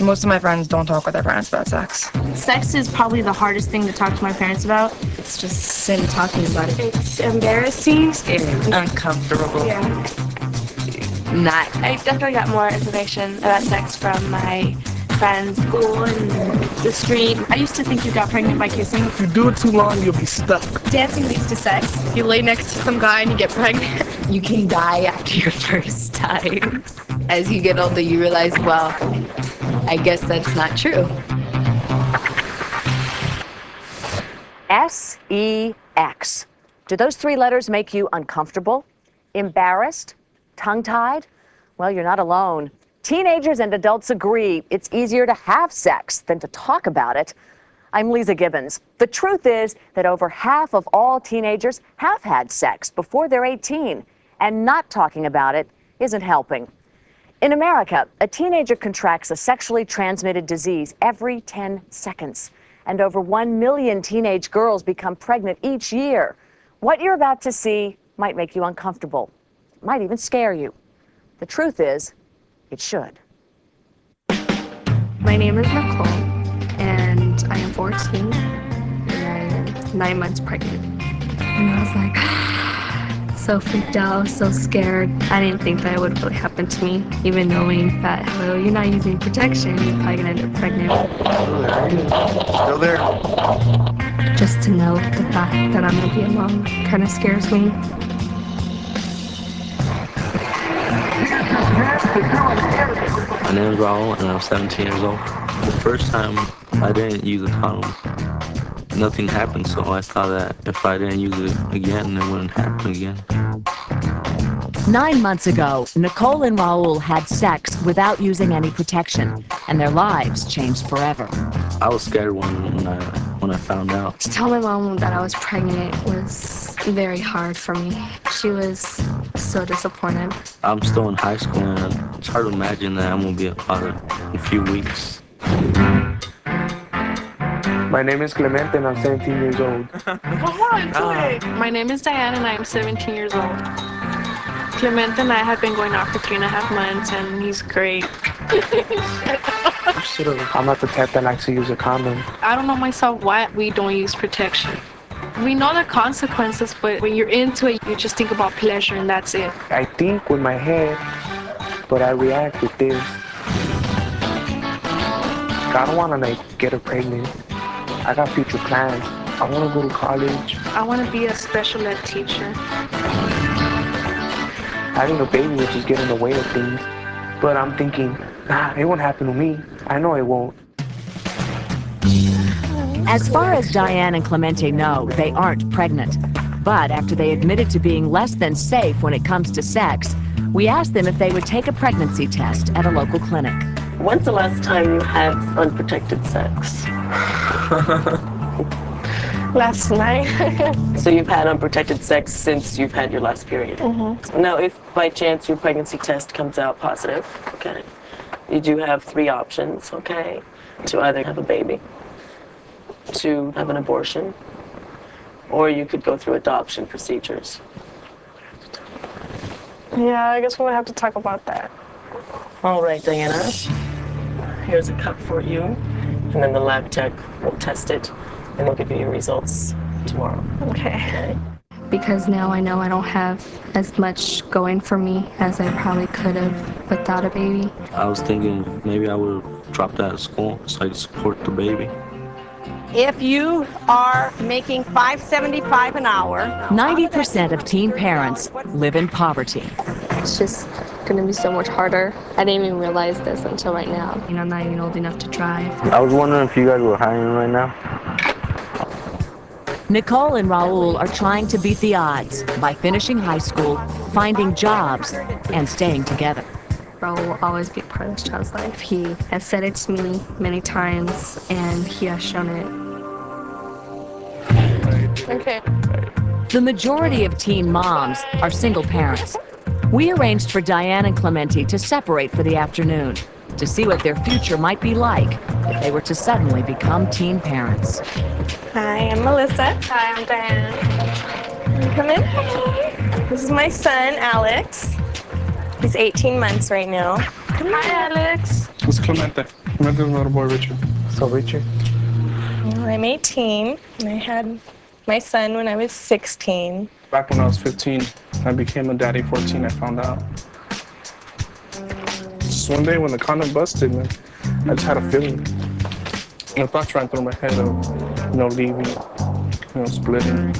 Most of my friends don't talk with their parents about sex. Sex is probably the hardest thing to talk to my parents about. It's just silly talking about it. It's embarrassing. Scary. Uncomfortable. Yeah. Not. I definitely got more information about sex from my friends, school, and the street. I used to think you got pregnant by kissing. If you do it too long, you'll be stuck. Dancing leads to sex. You lay next to some guy and you get pregnant. You can die after your first time. As you get older, you realize, well, I guess that's not true. S-E-X. Do those 3 letters make you uncomfortable, embarrassed, tongue-tied? Well, you're not alone. Teenagers and adults agree it's easier to have sex than to talk about it. I'm Lisa Gibbons. The truth is that over half of all teenagers have had sex before they're 18, and not talking about it isn't helping. In America, a teenager contracts a sexually transmitted disease every 10 seconds, and over 1 million teenage girls become pregnant each year. What you're about to see might make you uncomfortable, might even scare you. The truth is, it should. My name is Nicole, and I am 14, and I'm 9 months pregnant. And I was like, so freaked out, so scared. I didn't think that it would really happen to me, even knowing that, well, you're not using protection, you're probably gonna end up pregnant. Still there? Just to know the fact that I'm gonna be a mom kind of scares me. My name is Raul, and I'm 17 years old. The first time I didn't use a condom, nothing happened, so I thought that if I didn't use it again, it wouldn't happen again. 9 months ago, Nicole and Raul had sex without using any protection, and their lives changed forever. I was scared when I found out. To tell my mom that I was pregnant was very hard for me. She was so disappointed. I'm still in high school, and it's hard to imagine that I'm going to be a father in a few weeks. My name is Clemente, and I'm 17 years old. My name is Diane, and I am 17 years old. Clement and I have been going out for 3.5 months, and he's great. I'm not the type that likes to use a condom. I don't know myself why we don't use protection. We know the consequences, but when you're into it, you just think about pleasure, and that's it. I think with my head, but I react with this. I don't want to get her pregnant. I got future plans. I want to go to college. I want to be a special ed teacher. Having a baby will just get in the way of things. But I'm thinking, nah, it won't happen to me. I know it won't. As far as Diane and Clemente know, they aren't pregnant. But after they admitted to being less than safe when it comes to sex, we asked them if they would take a pregnancy test at a local clinic. When's the last time you had unprotected sex? Last night. So you've had unprotected sex since you've had your last period? Mm-hmm. Now, if by chance your pregnancy test comes out positive, okay, you do have 3 options, okay, to either have a baby, to have an abortion, or you could go through adoption procedures. Yeah, I guess we'll have to talk about that. All right, Diana, here's a cup for you, and then the lab tech will test it, and they'll give you your results tomorrow. Okay. Because now I know I don't have as much going for me as I probably could have without a baby. I was thinking maybe I would have dropped out of school so I could support the baby. If you are making $5.75 an hour, 90% of teen parents live in poverty. It's just gonna be so much harder. I didn't even realize this until right now. You know, I'm not even old enough to drive. I was wondering if you guys were hiring right now. Nicole and Raul are trying to beat the odds by finishing high school, finding jobs, and staying together. Raul will always be part of this child's life. He has said it to me many times, and he has shown it. Okay. The majority of teen moms are single parents. We arranged for Diane and Clemente to separate for the afternoon to see what their future might be like if they were to suddenly become teen parents. Hi, I'm Melissa. Hi, I'm Diane. Come in. This is my son, Alex. He's 18 months right now. Hi, Alex. Who's Clemente? My little boy, Richard. So, Richard? I'm 18, and I had my son when I was 16. Back when I was 15, I became a daddy. 14, I found out. Just one day when the condom busted, man, I just had a feeling. And thoughts ran through my head of, leaving, splitting.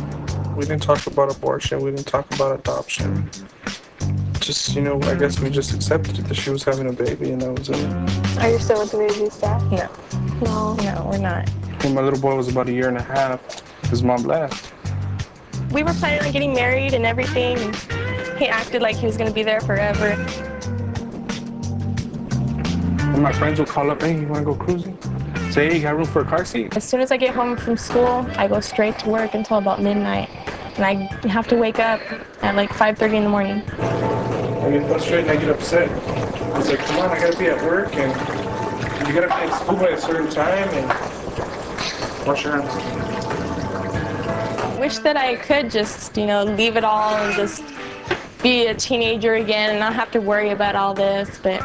We didn't talk about abortion. We didn't talk about adoption. Just, I guess we just accepted it that she was having a baby, and that was it. Are you still with the baby's dad? No. No, we're not. When my little boy was about 1.5 years, his mom left. We were planning on getting married and everything. And he acted like he was going to be there forever. When my friends would call up, hey, you want to go cruising? Say, hey, you got room for a car seat? As soon as I get home from school, I go straight to work until about midnight. And I have to wake up at like 5:30 in the morning. I get frustrated and I get upset. I was like, come on, I gotta be at work and you gotta be at school by a certain time and wash your hands. Wish that I could just, leave it all and just be a teenager again and not have to worry about all this. But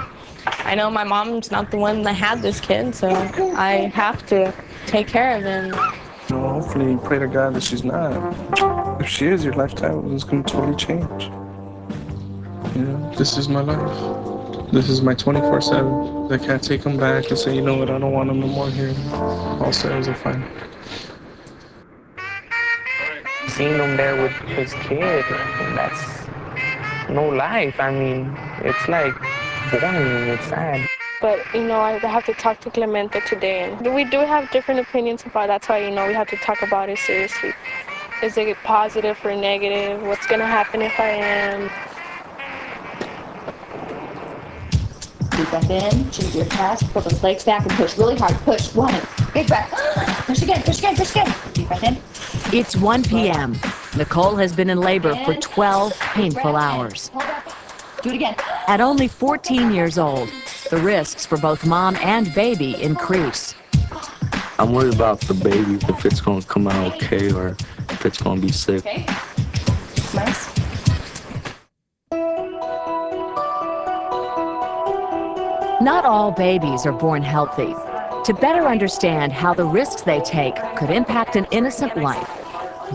I know my mom's not the one that had this kid, so I have to take care of him. Hopefully you pray to God that she's not. If she is, your lifetime is gonna totally change. This is my life. This is my 24/7. I can't take him back and say, you know what, I don't want him no more here. All Sarah's are fine. Seeing him there with his kid, that's no life. I mean, it's like boring, it's sad. But, I have to talk to Clemente today. And we do have different opinions about it. That's why, we have to talk about it seriously. Is it positive or negative? What's going to happen if I am? Deep breath in, chin to your chest, pull those legs back and push really hard. Push, 1, big breath. Push again, push again, push again. Deep breath in. It's 1 p.m. Nicole has been in labor for 12 painful hours. Do it again. At only 14 years old, the risks for both mom and baby increase. I'm worried about the baby, if it's going to come out okay or if it's going to be sick. Okay. Nice. Not all babies are born healthy. To better understand how the risks they take could impact an innocent life,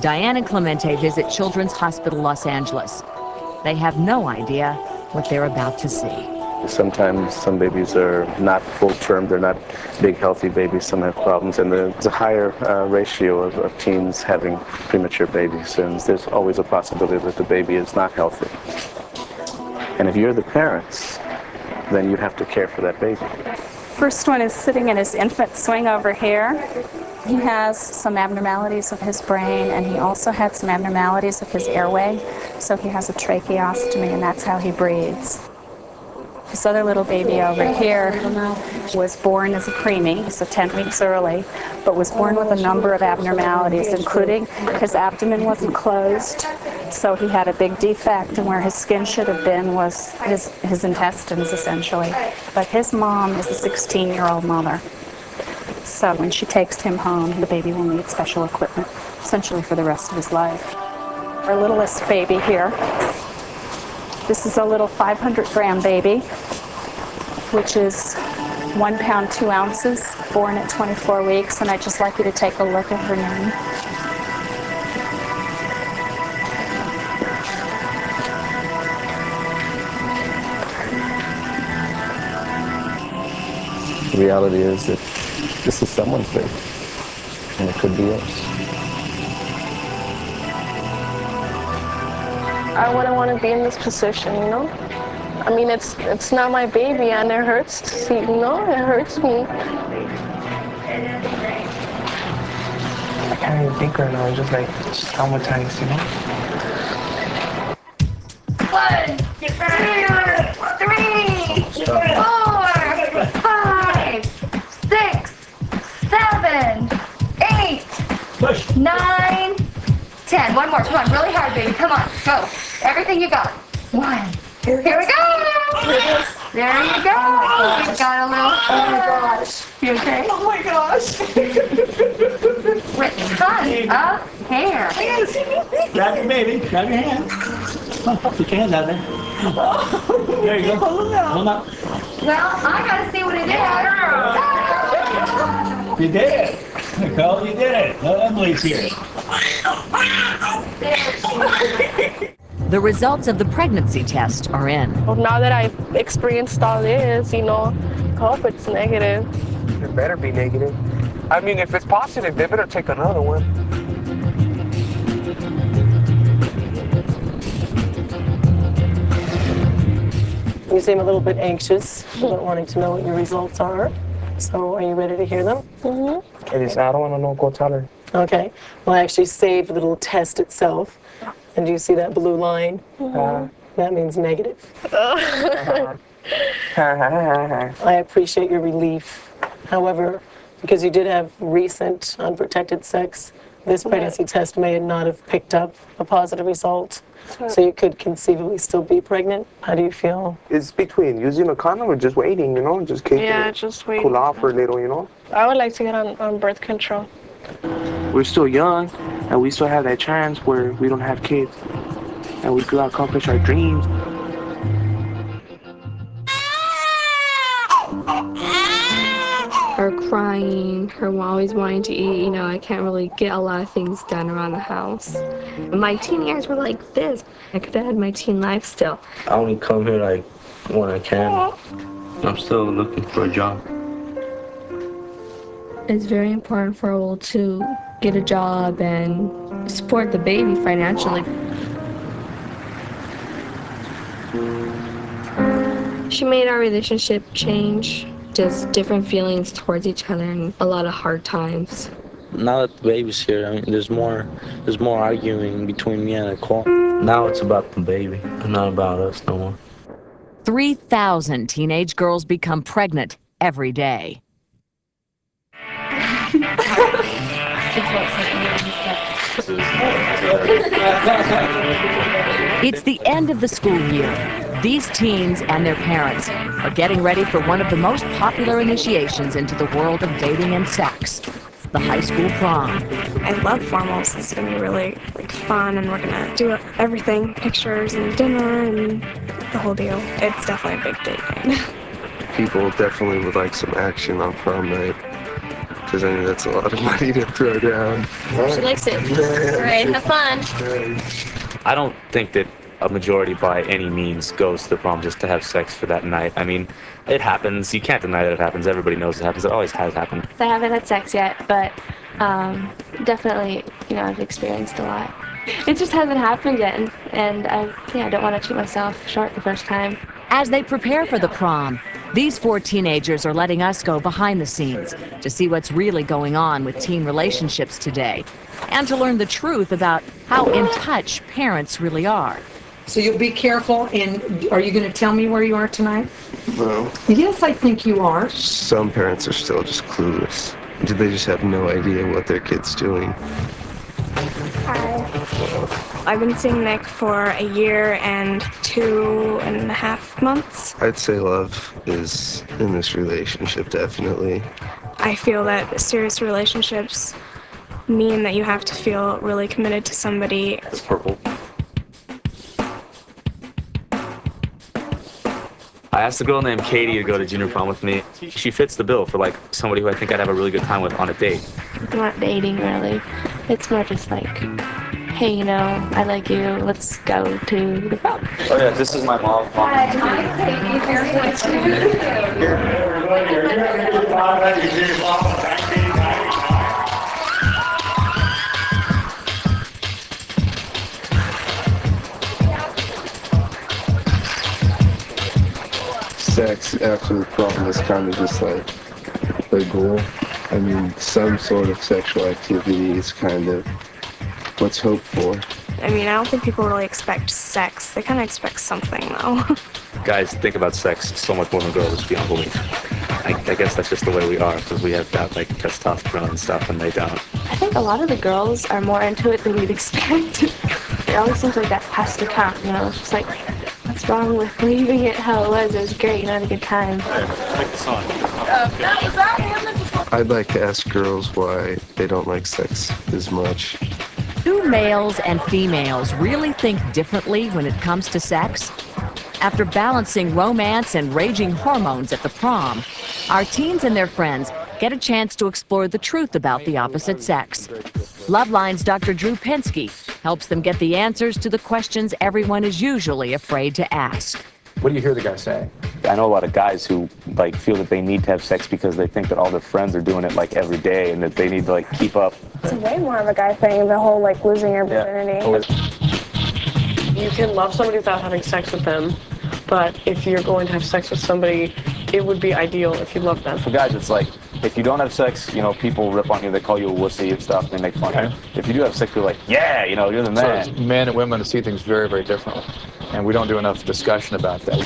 Diane and Clemente visit Children's Hospital Los Angeles. They have no idea what they're about to see. Sometimes some babies are not full term, they're not big healthy babies, some have problems, and there's a higher ratio of teens having premature babies, and there's always a possibility that the baby is not healthy. And if you're the parents, then you have to care for that baby. First one is sitting in his infant swing over here. He has some abnormalities of his brain, and he also had some abnormalities of his airway, so he has a tracheostomy, and that's how he breathes. This other little baby over here was born as a preemie, so 10 weeks early, but was born with a number of abnormalities, including his abdomen wasn't closed, so he had a big defect, and where his skin should have been was his intestines, essentially. But his mom is a 16-year-old mother. So when she takes him home, the baby will need special equipment, essentially for the rest of his life. Our littlest baby here. This is a little 500-gram baby, which is 1 pound, 2 ounces, born at 24 weeks, and I'd just like you to take a look at her name. The reality is that this is someone's baby, and it could be yours. I wouldn't want to be in this position, I mean, it's not my baby, and it hurts to see, it hurts me. I can't even think right now, it's just like, traumatized, 1, 2, 3, 4, 5, 6, 7, 8, 9, 10. One more. Come on, really hard, baby. Come on, go. Everything you got. 1. Here we go. There you go. You got a little. Oh my gosh. You okay? Oh my gosh. With tons of hair. Grab your baby. Grab your hand. Put your hands out there. There you go. Hold up. Well, I gotta see what it is. You did it. Nicole, you did it. No, Emily's here. The results of the pregnancy test are in. Well, now that I've experienced all this, you know, I hope it's negative. It better be negative. I mean, if it's positive, they better take another one. You seem a little bit anxious about wanting to know what your results are. So are you ready to hear them? Mm-hmm. It is, I don't want to know. Go tell her. Okay. Well, I actually saved the little test itself. And do you see that blue line? That means negative. I appreciate your relief. However, because you did have recent unprotected sex, this pregnancy test may not have picked up a positive result. So you could conceivably still be pregnant. How do you feel? It's between using a condom or just waiting, you know? Just keep Yeah, it just waiting. cool off for a little, you know? I would like to get on birth control. We're still young, and we still have that chance where we don't have kids. And we could accomplish our dreams. Her crying, her always wanting to eat, you know, I can't really get a lot of things done around the house. My teen years were like this. I could have had my teen life still. I only come here like when I can. I'm still looking for a job. It's very important for Will to get a job and support the baby financially. She made our relationship change, just different feelings towards each other and a lot of hard times. Now that the baby's here, I mean, there's more arguing between me and Nicole. Now it's about the baby, and not about us no more. 3,000 teenage girls become pregnant every day. It's the end of the school year. These teens and their parents are getting ready for one of the most popular initiations into the world of dating and sex, the high school prom. I love formals. It's going to be really fun, and we're going to do everything, pictures and dinner and the whole deal. It's definitely a big date night. People definitely would like some action on prom night, because I mean that's a lot of money to throw down. She likes it. Yeah. All right, have fun. I don't think that a majority by any means goes to the prom just to have sex for that night. I mean, it happens. You can't deny that it happens. Everybody knows it happens. It always has happened. I haven't had sex yet, but definitely, you know, I've experienced a lot. It just hasn't happened yet, and I don't want to shoot myself short the first time. As they prepare for the prom, these 4 teenagers are letting us go behind the scenes to see what's really going on with teen relationships today, and to learn the truth about how in touch parents really are. So you'll be careful, and are you going to tell me where you are tonight? No. Yes, I think you are. Some parents are still just clueless. They just have no idea what their kid's doing. Hi. I've been seeing Nick for a year and 2.5 months. I'd say love is in this relationship, definitely. I feel that serious relationships mean that you have to feel really committed to somebody. It's purple. I asked a girl named Katie to go to junior prom with me. She fits the bill for like somebody who I think I'd have a really good time with on a date. It's not dating, really. It's more just like, hey, you know, I like you. Let's go to the prom. Oh yeah, this is my mom. Hi, thank you very much. Sex after the prom is kind of just like the goal. I mean, some sort of sexual activity is kind of what's hoped for. I mean, I don't think people really expect sex. They kind of expect something, though. Guys think about sex so much more than girls, it's beyond belief. I guess that's just the way we are, because we have that like testosterone and stuff, and they don't. I think a lot of the girls are more into it than you'd expect. It always seems like that has to count, you know? It's just like, what's wrong with leaving it how it was? It was great, you had a good time. Like the song. I'd like to ask girls why they don't like sex as much. Do males and females really think differently when it comes to sex? After balancing romance and raging hormones at the prom, our teens and their friends get a chance to explore the truth about the opposite sex. Loveline's Dr. Drew Pinsky helps them get the answers to the questions everyone is usually afraid to ask. What do you hear the guy say? I know a lot of guys who like feel that they need to have sex because they think that all their friends are doing it like every day and that they need to like keep up. It's way more of a guy thing, the whole like losing your virginity. You can love somebody without having sex with them, but if you're going to have sex with somebody, it would be ideal if you love them. For guys, it's like, if you don't have sex, you know, people rip on you, they call you a wussy and stuff, they make fun of you. If you do have sex, they're like, yeah, you know, you're the man. So men and women see things very, very differently, and we don't do enough discussion about that.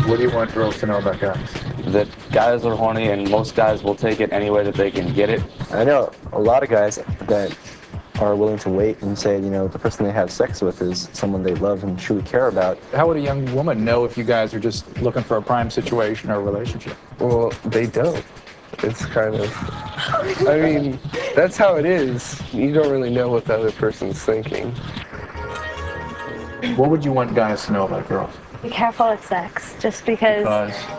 What do you want girls to know about guys? That guys are horny, and most guys will take it any way that they can get it. I know a lot of guys that are willing to wait and say, you know, the person they have sex with is someone they love and truly care about. How would a young woman know if you guys are just looking for a prime situation or a relationship? Well, they don't. It's kind of, I mean, that's how it is. You don't really know what the other person's thinking. What would you want guys to know about girls? Be careful with sex, just because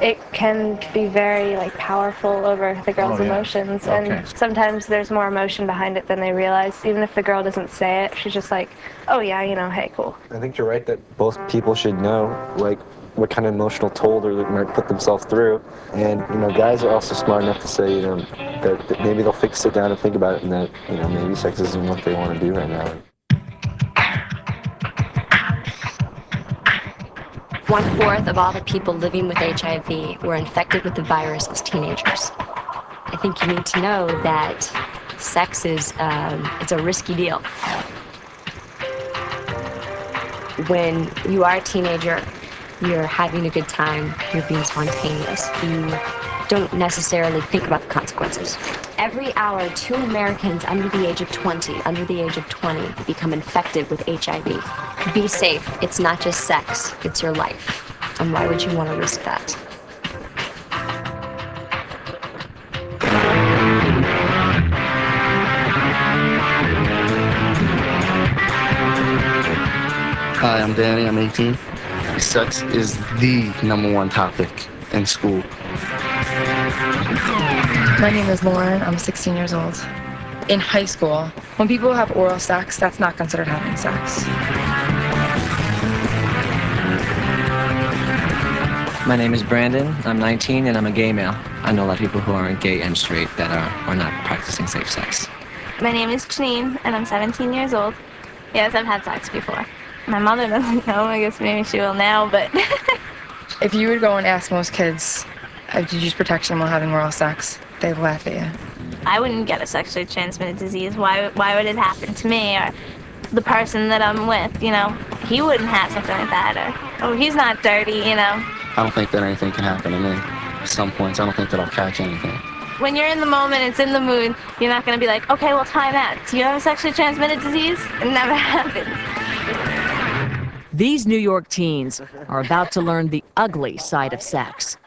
it can be very like powerful over the girl's emotions, and sometimes there's more emotion behind it than they realize. Even if the girl doesn't say it, she's just like, oh yeah, you know, hey, cool. I think you're right that both people should know, like, what kind of emotional toll they might put themselves through. And, you know, guys are also smart enough to say, you know, that maybe they'll sit down and think about it, and that, you know, maybe sex isn't what they want to do right now. 1/4 of all the people living with HIV were infected with the virus as teenagers. I think you need to know that sex is it's a risky deal. When you are a teenager, you're having a good time, you're being spontaneous. You don't necessarily think about the consequences. Every hour, 2 Americans under the age of 20, under the age of 20, become infected with HIV. Be safe. It's not just sex, it's your life. And why would you want to risk that? Hi, I'm Danny, I'm 18. Sex is the #1 topic in school. My name is Lauren. I'm 16 years old. In high school, when people have oral sex, that's not considered having sex. My name is Brandon. I'm 19 and I'm a gay male. I know a lot of people who aren't gay and straight that are not practicing safe sex. My name is Janine, and I'm 17 years old. Yes, I've had sex before. My mother doesn't know. I guess maybe she will now, but... If you would go and ask most kids, did you use protection while having oral sex, they'd laugh at you. I wouldn't get a sexually transmitted disease. Why would it happen to me or the person that I'm with, you know? He wouldn't have something like that, or, oh, he's not dirty, you know? I don't think that anything can happen to me. At some points, I don't think that I'll catch anything. When you're in the moment, it's in the mood, you're not going to be like, okay, well, time out. Do you have a sexually transmitted disease? It never happens. These New York teens are about to learn the ugly side of sex.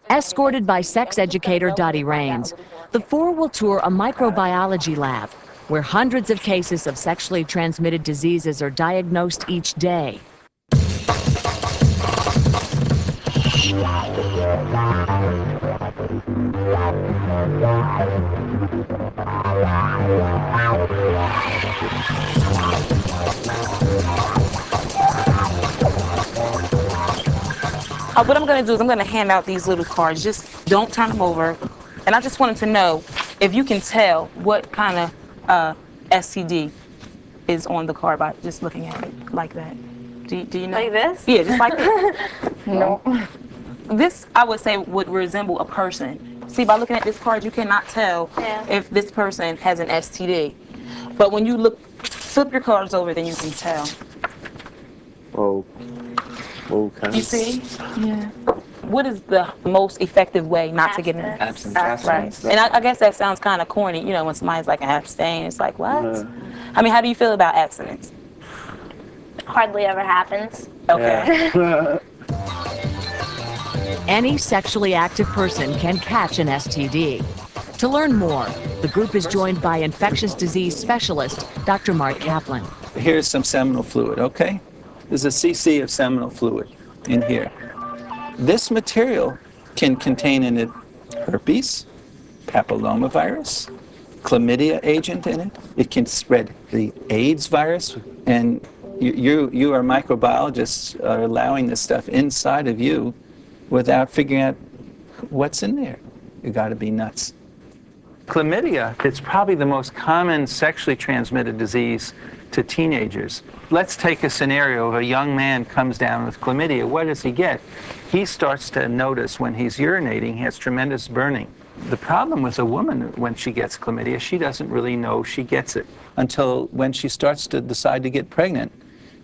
Escorted by sex educator Dottie Rains, the four will tour a microbiology lab where hundreds of cases of sexually transmitted diseases are diagnosed each day. What I'm going to do is I'm going to hand out these little cards. Just don't turn them over. And I just wanted to know if you can tell what kind of STD is on the card by just looking at it like that. Do you know? Like this? Yeah, just like this. No. This, I would say, would resemble a person. See, by looking at this card, you cannot tell if this person has an STD. But when you flip your cards over, then you can tell. Oh. Okay. You see? Yeah. What is the most effective way not to get an abstinence? Right. And I guess that sounds kind of corny, you know, when somebody's like abstain, it's like, what? I mean, how do you feel about abstinence? Hardly ever happens. Okay. Any sexually active person can catch an STD. To learn more, the group is joined by infectious disease specialist, Dr. Mark Kaplan. Here's some seminal fluid, okay? There's a cc of seminal fluid. in here. This material can contain in it herpes, papillomavirus, chlamydia agent in it. It can spread the AIDS virus, and you are microbiologists are allowing this stuff inside of you without figuring out what's in there. You got to be nuts. Chlamydia, it's probably the most common sexually transmitted disease to teenagers. Let's take a scenario of a young man comes down with chlamydia. What does he get? He starts to notice when he's urinating, he has tremendous burning. The problem with a woman when she gets chlamydia, she doesn't really know she gets it until when she starts to decide to get pregnant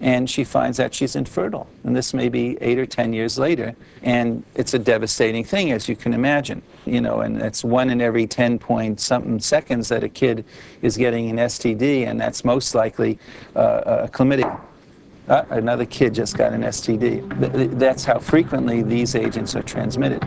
and she finds that she's infertile. And this may be 8 or 10 years later. And it's a devastating thing, as you can imagine. You know, and it's 1 in every 10 point something seconds that a kid is getting an STD, and that's most likely chlamydia. Another kid just got an STD. That's how frequently these agents are transmitted.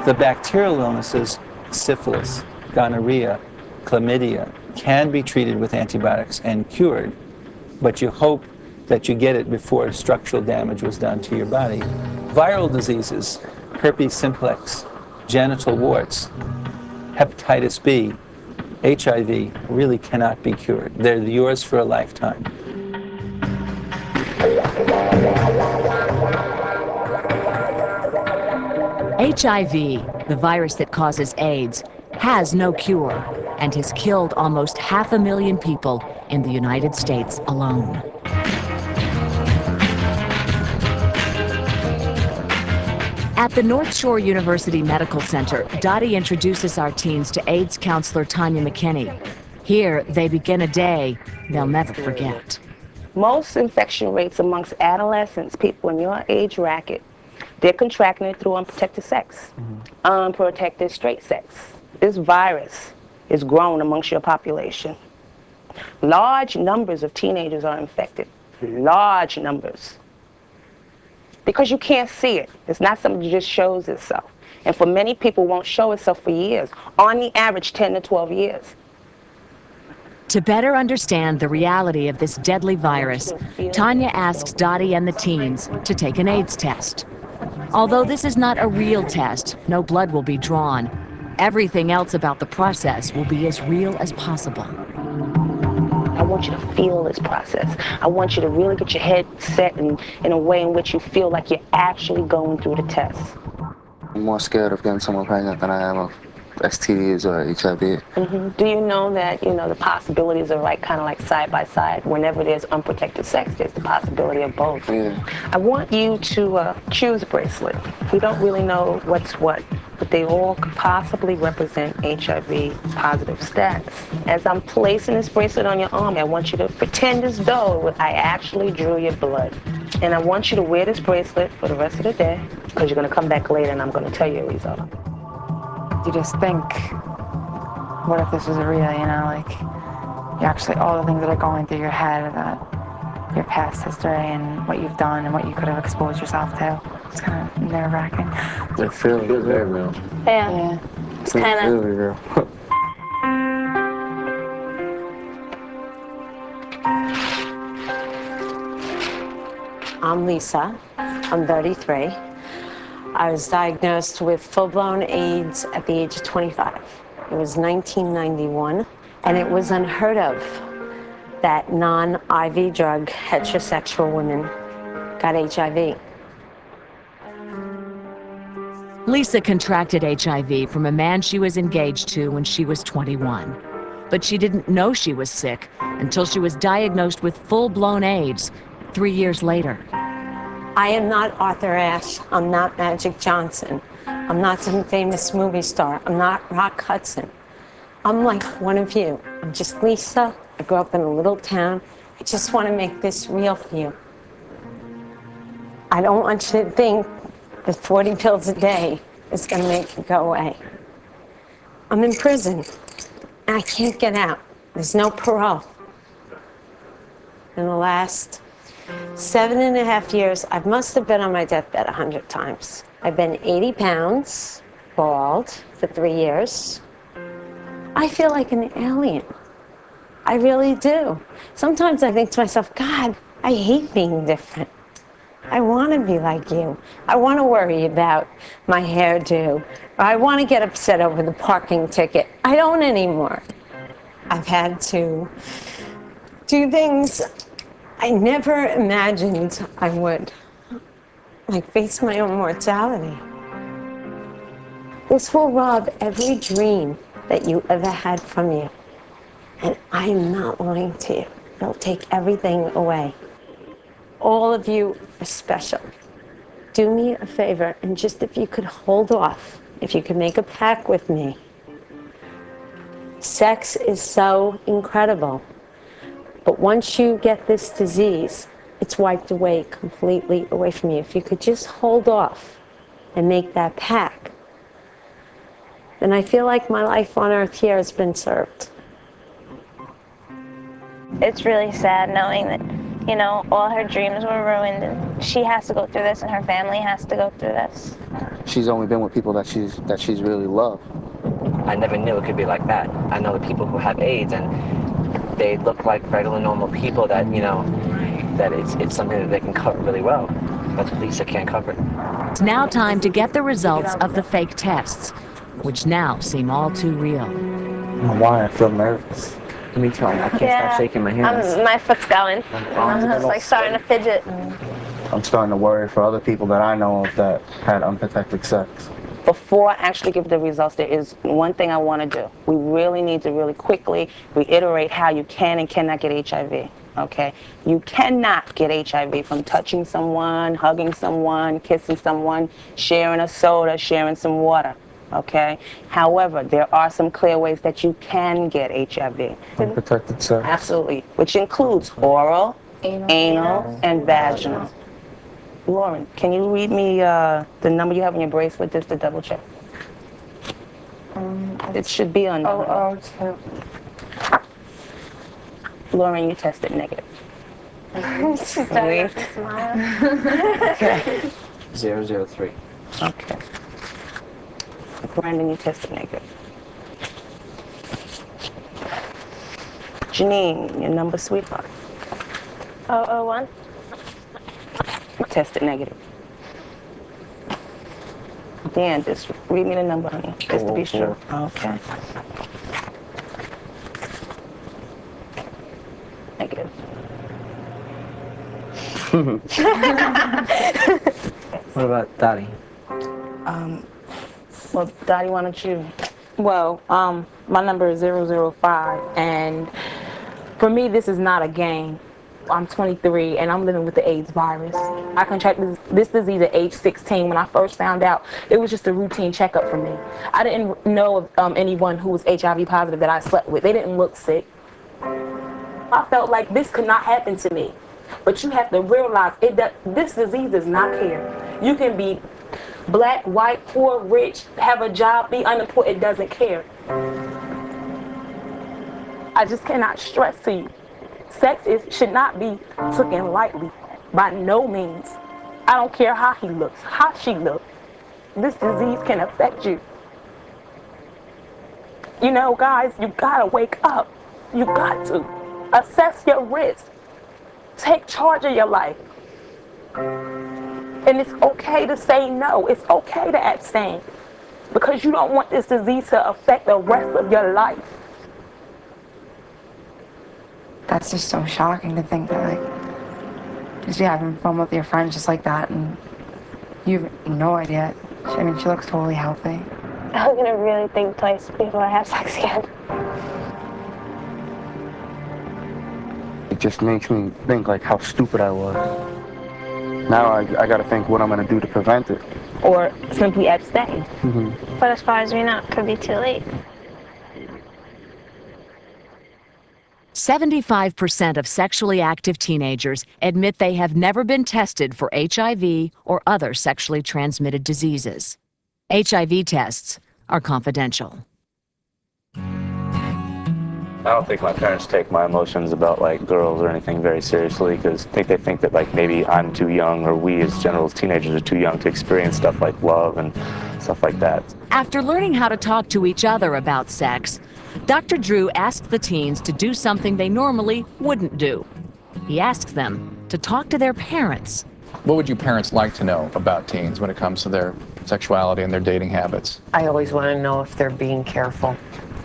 The bacterial illnesses, syphilis, gonorrhea, chlamydia, can be treated with antibiotics and cured, but you hope that you get it before structural damage was done to your body. Viral diseases, herpes simplex, genital warts, hepatitis B, HIV, really cannot be cured. They're yours for a lifetime. HIV, the virus that causes AIDS, has no cure and has killed almost 500,000 people in the United States alone. At the North Shore University Medical Center, Dottie introduces our teens to AIDS counselor Tanya McKinney. Here, they begin a day they'll never forget. Most infection rates amongst adolescents, people in your age bracket, they're contracting it through unprotected sex, unprotected straight sex. This virus is grown amongst your population. Large numbers of teenagers are infected, large numbers. Because you can't see it. It's not something that just shows itself. And for many people, won't show itself for years, on the average 10 to 12 years. To better understand the reality of this deadly virus, Tanya asks Dottie and the teens to take an AIDS test. Although this is not a real test, no blood will be drawn. Everything else about the process will be as real as possible. I want you to feel this process. I want you to really get your head set in a way in which you feel like you're actually going through the test. I'm more scared of getting someone pregnant than I am of STDs or HIV. Do you know that, the possibilities are kind of side by side? Whenever there's unprotected sex, there's the possibility of both. Yeah. I want you to choose a bracelet. We don't really know what's what, but they all could possibly represent HIV positive status. As I'm placing this bracelet on your arm, I want you to pretend as though I actually drew your blood. And I want you to wear this bracelet for the rest of the day, because you're going to come back later and I'm going to tell you a result. You just think, what if this was real, you actually, all the things that are going through your head about your past history and what you've done and what you could have exposed yourself to. It's kind of nerve-wracking. It feels very real. Yeah. It's kind of really real. I'm Lisa. I'm 33. I was diagnosed with full-blown AIDS at the age of 25. It was 1991, and it was unheard of that non-IV drug heterosexual women got HIV. Lisa contracted HIV from a man she was engaged to when she was 21. But she didn't know she was sick until she was diagnosed with full-blown AIDS 3 years later. I am not Arthur Ashe. I'm not Magic Johnson. I'm not some famous movie star. I'm not Rock Hudson. I'm like one of you. I'm just Lisa. I grew up in a little town. I just want to make this real for you. I don't want you to think that 40 pills a day is going to make it go away. I'm in prison, and I can't get out. There's no parole. In the last 7.5 years, I must have been on my deathbed 100 times. I've been 80 pounds, bald, for 3 years. I feel like an alien. I really do. Sometimes I think to myself, God, I hate being different. I want to be like you. I want to worry about my hairdo. I want to get upset over the parking ticket. I don't anymore. I've had to do things I never imagined I would, like face my own mortality. This will rob every dream that you ever had from you. And I am not lying to you. It'll take everything away. All of you are special. Do me a favor, and just if you could hold off, if you could make a pact with me. Sex is so incredible. But once you get this disease, it's wiped away completely away from you. If you could just hold off and make that pact, then I feel like my life on earth here has been served. It's really sad knowing that, you know, all her dreams were ruined and she has to go through this and her family has to go through this. She's only been with people that she's really loved. I never knew it could be like that. I know the people who have AIDS and they look like regular normal people that, you know, that it's something that they can cover really well, but Lisa can't cover it. It's now time to get the results of the fake tests, which now seem all too real. I don't know why I feel nervous. Me too. I can't stop shaking my hands. My foot's going. It's like starting to fidget. I'm starting to worry for other people that I know of that had unprotected sex. Before I actually give the results, there is one thing I want to do. We really need to really quickly reiterate how you can and cannot get HIV, okay? You cannot get HIV from touching someone, hugging someone, kissing someone, sharing a soda, sharing some water, okay? However, there are some clear ways that you can get HIV. Unprotected sex. Absolutely, which includes oral, anal, and vaginal. Lauren, can you read me the number you have in your bracelet just to double check? It should be on there. 002. Lauren, you tested negative. She's starting to smile. Okay. 003. Okay. Brandon, you tested negative. Janine, your number, sweetheart. 001. Tested negative. Dan, just read me the number, honey, just to be sure. Okay. Negative. What about Dottie? Well, Dottie, why don't you? Well, my number is 005, and for me, this is not a game. I'm 23, and I'm living with the AIDS virus. I contracted this disease at age 16. When I first found out, it was just a routine checkup for me. I didn't know of anyone who was HIV positive that I slept with. They didn't look sick. I felt like this could not happen to me. But you have to realize this disease does not care. You can be black, white, poor, rich, have a job, be unemployed, it doesn't care. I just cannot stress to you. Sex should not be taken lightly, by no means. I don't care how he looks, how she looks. This disease can affect you. You know, guys, you gotta wake up. You got to. Assess your risk. Take charge of your life. And it's okay to say no. It's okay to abstain. Because you don't want this disease to affect the rest of your life. That's just so shocking to think that, like, just be having fun with your friends just like that, and you have no idea. I mean, she looks totally healthy. I'm gonna really think twice before I have sex again. It just makes me think like how stupid I was. Now I gotta think what I'm gonna do to prevent it. Or simply abstain. Mm-hmm. But as far as we know, it could be too late. 75% of sexually active teenagers admit they have never been tested for HIV or other sexually transmitted diseases. HIV tests are confidential. I don't think my parents take my emotions about like girls or anything very seriously, because I think they think that like maybe I'm too young, or we as general teenagers are too young to experience stuff like love and stuff like that. After learning how to talk to each other about sex, Dr. Drew asked the teens to do something they normally wouldn't do. He asks them to talk to their parents. What would you parents like to know about teens when it comes to their sexuality and their dating habits? I always want to know if they're being careful.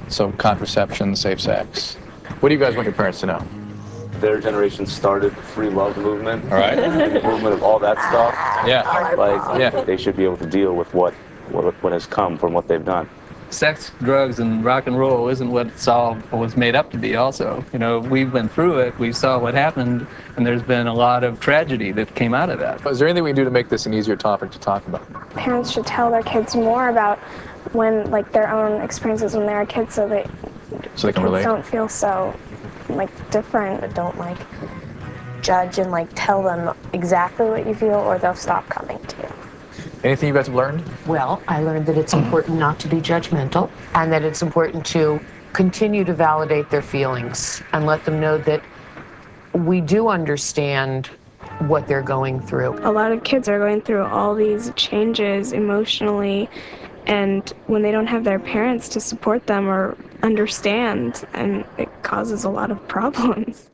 So contraception, safe sex. What do you guys want your parents to know? Their generation started the free love movement. All right. The movement of all that stuff. Yeah. Like, they should be able to deal with what has come from what they've done. Sex, drugs, and rock and roll isn't what it's all was made up to be also. You know, we went through it, we saw what happened, and there's been a lot of tragedy that came out of that. Is there anything we can do to make this an easier topic to talk about? Parents should tell their kids more about when, like, their own experiences when they were kids, so they can relate. Don't feel so, like, different. But don't, like, judge and, like, tell them exactly what you feel, or they'll stop coming to you. Anything you guys have learned? Well, I learned that it's important not to be judgmental, and that it's important to continue to validate their feelings and let them know that we do understand what they're going through. A lot of kids are going through all these changes emotionally, and when they don't have their parents to support them or understand, and it causes a lot of problems.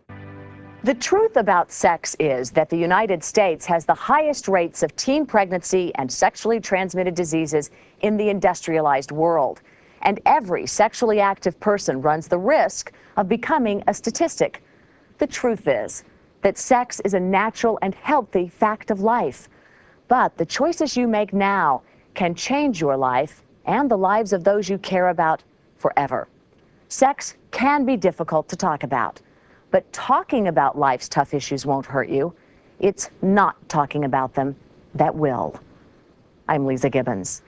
The truth about sex is that the United States has the highest rates of teen pregnancy and sexually transmitted diseases in the industrialized world. And every sexually active person runs the risk of becoming a statistic. The truth is that sex is a natural and healthy fact of life. But the choices you make now can change your life and the lives of those you care about forever. Sex can be difficult to talk about. But talking about life's tough issues won't hurt you. It's not talking about them that will. I'm Lisa Gibbons.